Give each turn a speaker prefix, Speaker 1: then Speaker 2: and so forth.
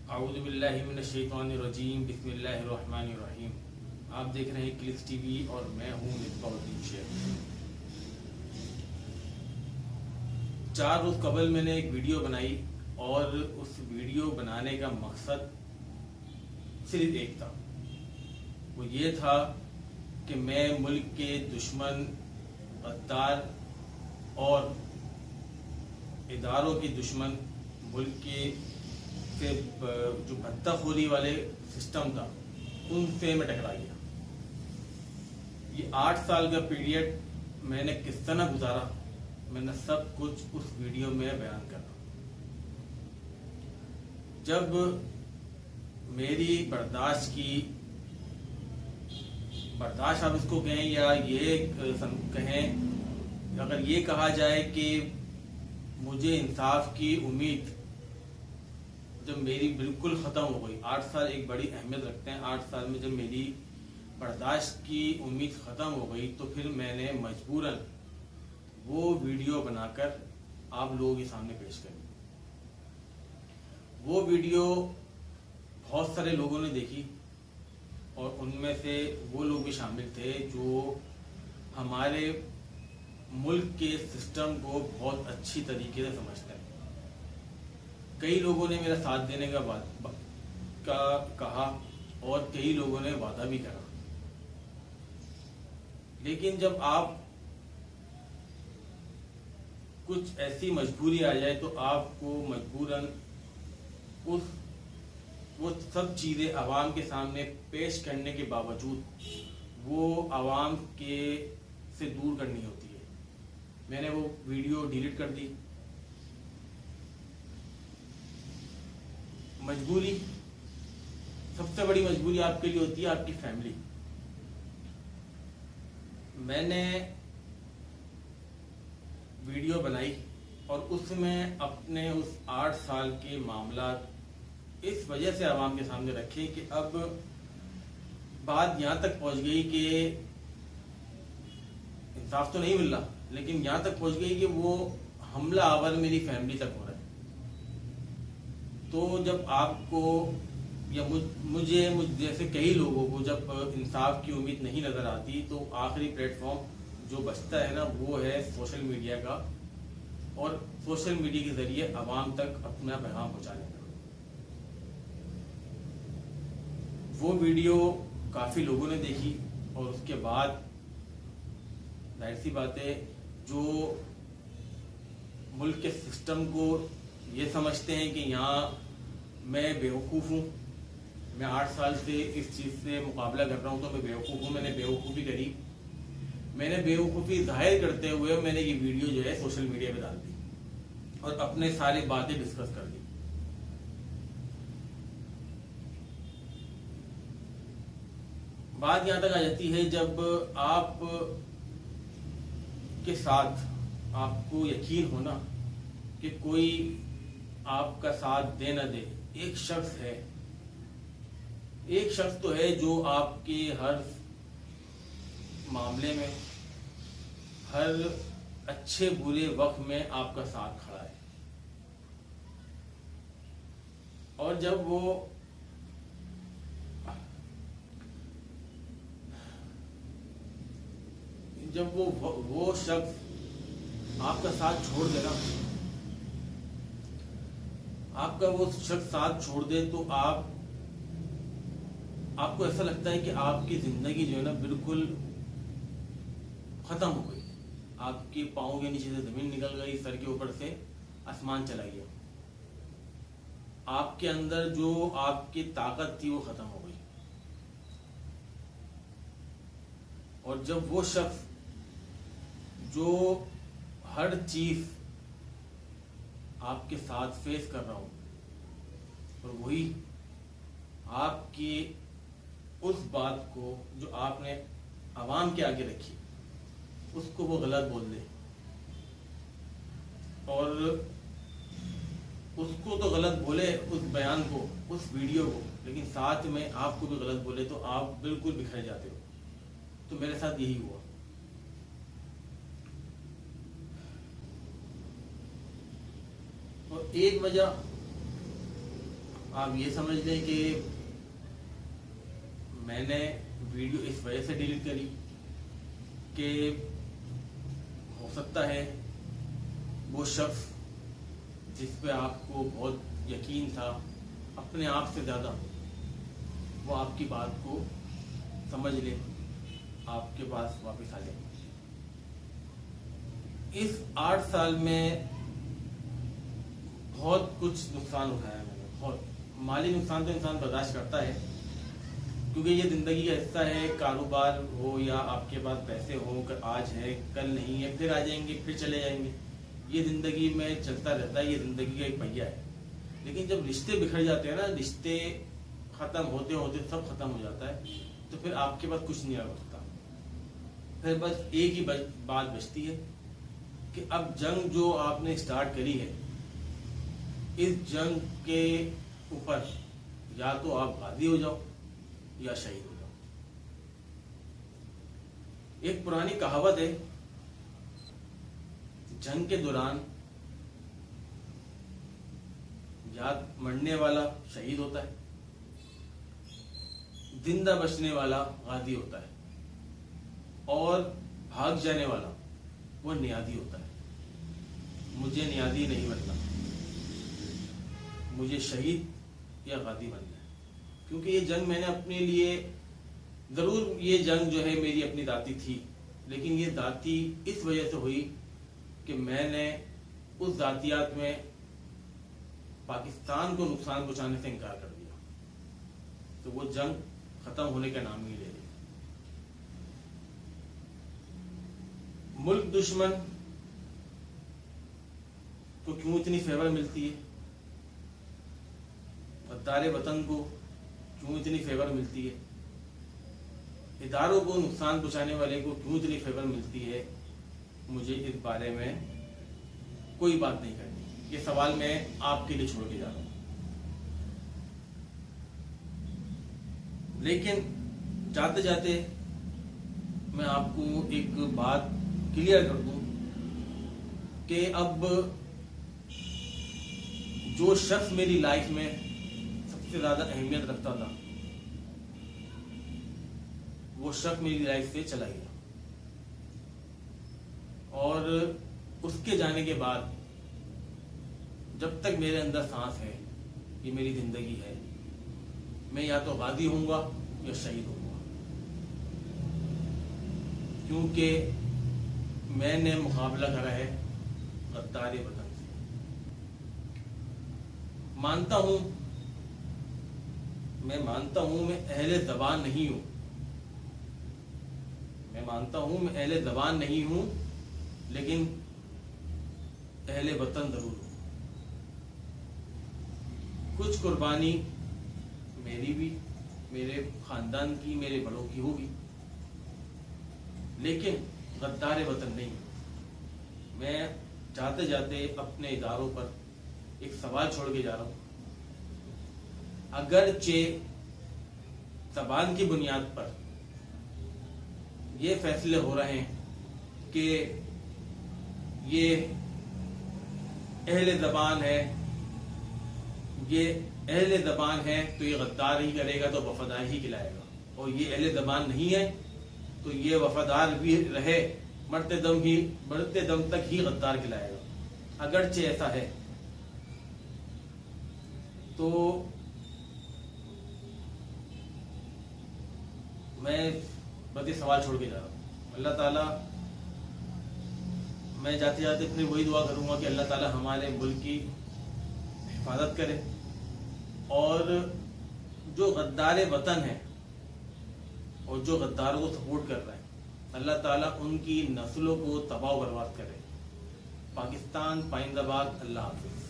Speaker 1: اعوذ باللہ من الشیطان الرجیم، بسم اللہ الرحمن الرحیم۔ آپ دیکھ رہے ہیں کلکس ٹی وی اور میں ہوں مصباح الدین شیخ۔ 4 روز قبل میں نے ایک ویڈیو بنائی اور اس ویڈیو بنانے کا مقصد صرف ایک تھا، وہ یہ تھا کہ میں ملک کے دشمن، غدار اور اداروں کی دشمن، ملک کے جو بھتہ خوری والے سسٹم تھا ان سے میں ٹکرا گیا۔ یہ 8 سال کا پیریڈ میں نے کس طرح گزارا، میں نے سب کچھ اس ویڈیو میں بیان کرا۔ جب میری برداشت آپ اس کو کہیں یا یہ کہیں، اگر یہ کہا جائے کہ مجھے انصاف کی امید جب میری بالکل ختم ہو گئی، 8 سال ایک بڑی اہمیت رکھتے ہیں، 8 سال میں جب میری برداشت کی امید ختم ہو گئی تو پھر میں نے مجبوراً وہ ویڈیو بنا کر آپ لوگوں کے سامنے پیش کری۔ وہ ویڈیو بہت سارے لوگوں نے دیکھی اور ان میں سے وہ لوگ بھی شامل تھے جو ہمارے ملک کے سسٹم کو بہت اچھی طریقے سے سمجھتے ہیں۔ کئی لوگوں نے میرا ساتھ دینے کا کہا اور کئی لوگوں نے وعدہ بھی کرا، لیکن جب آپ کچھ ایسی مجبوری آ جائے تو آپ کو مجبوراً وہ سب چیزیں عوام کے سامنے پیش کرنے کے باوجود وہ عوام سے دور کرنی ہوتی ہے۔ میں نے وہ ویڈیو ڈیلیٹ کر دی۔ مجبوری، سب سے بڑی مجبوری آپ کے لیے ہوتی ہے آپ کی فیملی۔ میں نے ویڈیو بنائی اور اس میں اپنے اس 8 سال کے معاملات اس وجہ سے عوام کے سامنے رکھے کہ اب بات یہاں تک پہنچ گئی کہ انصاف تو نہیں مل رہا، لیکن یہاں تک پہنچ گئی کہ وہ حملہ آور میری فیملی تک ہو رہا ہے۔ تو جب آپ کو یا مجھے جیسے کئی لوگوں کو جب انصاف کی امید نہیں نظر آتی تو آخری پلیٹ فارم جو بچتا ہے نا وہ ہے سوشل میڈیا کا، اور سوشل میڈیا کے ذریعے عوام تک اپنا پیغام پہنچانے کا۔ وہ ویڈیو کافی لوگوں نے دیکھی اور اس کے بعد ظاہر سی بات ہے جو ملک کے سسٹم کو یہ سمجھتے ہیں کہ یہاں میں بیوقوف ہوں، میں 8 سال سے اس چیز سے مقابلہ کر رہا ہوں تو میں بیوقوف ہوں، میں نے بیوقوفی کری، میں نے بیوقوفی ظاہر کرتے ہوئے میں نے یہ ویڈیو جو ہے سوشل میڈیا پہ ڈال دی اور اپنے ساری باتیں ڈسکس کر دی۔ بات یہاں تک آ جاتی ہے جب آپ کے ساتھ آپ کو یقین ہونا کہ کوئی آپ کا ساتھ دے نہ دے، ایک شخص تو ہے جو آپ کے ہر معاملے میں، ہر اچھے برے وقت میں آپ کا ساتھ کھڑا ہے، اور جب وہ شخص آپ کا ساتھ چھوڑ دے نا، آپ کا وہ شخص ساتھ چھوڑ دے تو آپ کو ایسا لگتا ہے کہ آپ کی زندگی جو ہے نا بالکل ختم ہو گئی، آپ کے پاؤں کے نیچے سے زمین نکل گئی، سر کے اوپر سے آسمان چلا گیا، آپ کے اندر جو آپ کی طاقت تھی وہ ختم ہو گئی۔ اور جب وہ شخص جو ہر چیز آپ کے ساتھ فیس کر رہا ہوں اور وہی آپ کی اس بات کو جو آپ نے عوام کے آگے رکھی اس کو وہ غلط بول دے، اور اس کو تو غلط بولے، اس بیان کو، اس ویڈیو کو، لیکن ساتھ میں آپ کو بھی غلط بولے تو آپ بالکل بکھر جاتے ہو۔ تو میرے ساتھ یہی ہوا۔ اور ایک وجہ آپ یہ سمجھ لیں کہ میں نے ویڈیو اس وجہ سے ڈیلیٹ کری کہ ہو سکتا ہے وہ شخص جس پہ آپ کو بہت یقین تھا اپنے آپ سے زیادہ، وہ آپ کی بات کو سمجھ لے، آپ کے پاس واپس آ جائے۔ اس 8 سال میں بہت کچھ نقصان اٹھایا میں نے، بہت مالی نقصان تو انسان برداشت کرتا ہے کیونکہ یہ زندگی کا حصہ ہے، کاروبار ہو یا آپ کے پاس پیسے ہوں، آج ہے کل نہیں ہے، پھر آ جائیں گے پھر چلے جائیں گے، یہ زندگی میں چلتا رہتا ہے، یہ زندگی کا ایک پہیہ ہے۔ لیکن جب رشتے بکھر جاتے ہیں نا، رشتے ختم ہوتے ہوتے سب ختم ہو جاتا ہے، تو پھر آپ کے پاس کچھ نہیں رکھتا، پھر بس ایک ہی بات بچتی ہے کہ اب جنگ جو آپ نے سٹارٹ کری ہے، اس جنگ کے اوپر یا تو آپ غازی ہو جاؤ یا شہید ہو جاؤ۔ ایک پرانی کہاوت ہے، جنگ کے دوران یا مرنے والا شہید ہوتا ہے، زندہ بچنے والا غازی ہوتا ہے، اور بھاگ جانے والا وہ نیازی ہوتا ہے۔ مجھے نیازی نہیں بننا، مجھے شہید یا غازی بننا ہے، کیونکہ یہ جنگ میں نے اپنے لیے، ضرور یہ جنگ جو ہے میری اپنی ذاتی تھی، لیکن یہ ذاتی اس وجہ سے ہوئی کہ میں نے اس ذاتیات میں پاکستان کو نقصان پہنچانے سے انکار کر دیا، تو وہ جنگ ختم ہونے کا نام نہیں لے رہی۔ ملک دشمن کو کیوں اتنی فیور ملتی ہے، غدار وطن کو کیوں اتنی فیور ملتی ہے، اداروں کو نقصان پہنچانے والے کو کیوں اتنی فیور ملتی ہے، مجھے اس بارے میں کوئی بات نہیں کرنی، یہ سوال میں آپ کے لیے چھوڑ کے جا رہا ہوں۔ لیکن جاتے جاتے میں آپ کو ایک بات کلیئر کر دوں کہ اب جو شخص میری لائف میں سب سے زیادہ اہمیت رکھتا تھا، وہ شخص میری لائف سے چلا گیا، اور اس کے جانے کے بعد جب تک میرے اندر سانس ہے، یہ میری زندگی ہے، میں یا تو غازی ہوں گا یا شہید ہوں گا، کیونکہ میں نے مقابلہ کرا ہے غدار وطن سے۔ مانتا ہوں میں اہل زبان نہیں ہوں، میں مانتا ہوں میں اہل زبان نہیں ہوں، لیکن اہل وطن ضرور ہوں۔ کچھ قربانی میری بھی، میرے خاندان کی، میرے بڑوں کی ہوگی، لیکن غدار وطن نہیں۔ میں جاتے جاتے اپنے اداروں پر ایک سوال چھوڑ کے جا رہا ہوں، اگرچہ زبان کی بنیاد پر یہ فیصلے ہو رہے ہیں کہ یہ اہل زبان ہے، یہ اہل زبان ہے تو یہ غدار ہی کرے گا، تو وفادار ہی کھلائے گا، اور یہ اہل زبان نہیں ہے تو یہ وفادار بھی رہے، مرتے دم تک ہی غدار کھلائے گا۔ اگرچہ ایسا ہے تو میں بس یہ سوال چھوڑ کے جا رہا ہوں۔ اللہ تعالیٰ، میں جاتے جاتے پھر وہی دعا کروں گا کہ اللہ تعالیٰ ہمارے ملک کی حفاظت کرے، اور جو غدار وطن ہے اور جو غداروں کو سپورٹ کر رہے ہیں، اللہ تعالیٰ ان کی نسلوں کو تباہ و برباد کرے۔ پاکستان پائندہ باد۔ اللہ حافظ۔